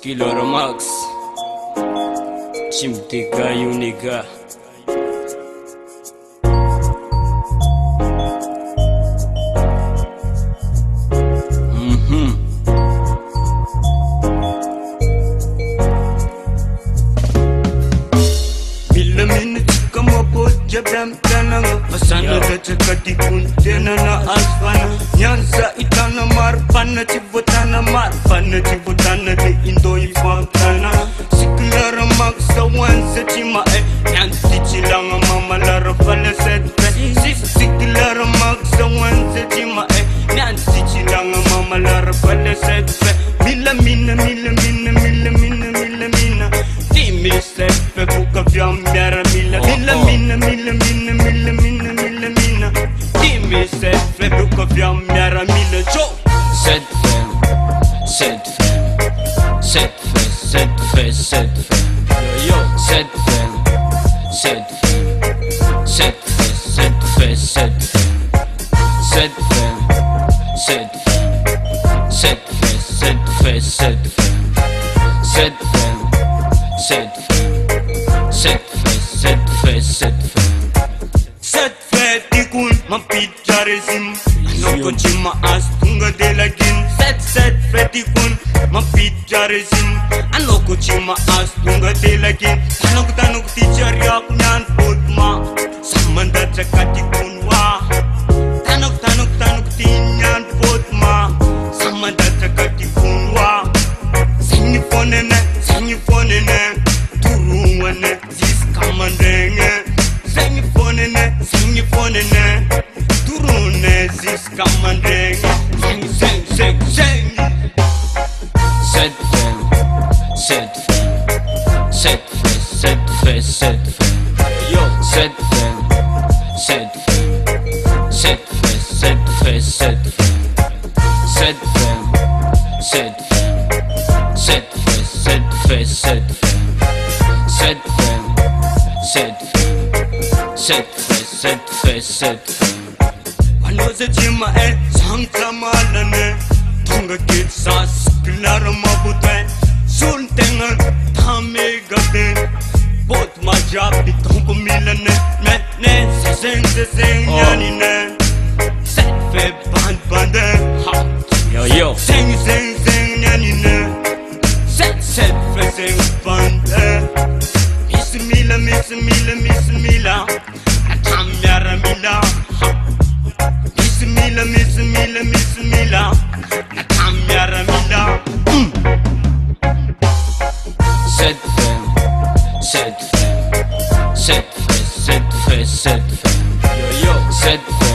Skiller Max Chimteka Uniga Milamina chika mapo jabram tananga Masana gacha kati kuntena na asfana Nyanza itana marfana chibotana marfana chibotana de indo ifantana Siklara maksa wansa chima Nyanti chilanga mama lara fala setfe Siklara maksa wansa chima Nyanti chilanga mama lara fala setfe Milamina Dimi setfe kuka vyambyara Milamina Dimi setfe kuka vyambyara mila Cho Setfe Yo Setfe Setfe tikun mapitjare sim Anoko chima astunga de lagin Setfe tikun mapitjare sim Anoko chima astunga de lagin Tanok tijar yak nyan putma Samanda chakati kunwa Tanok tinyan putma Samanda chakati kunwa Sengi fonene Turuwane zis kamandenge Sengi fonene Turune zis kamandenge Seng Yo Anoze chima sangta malane Tonga kit sas klara mabute Sul tenga thame gade Bot majab di tonko milane Ne seng yani ne Setfe bande Yo Seng yani ne Setfe seng bande Miss Mila Atamyara Mila Miss Mila Atamyara Mila Setfe Yo Setfe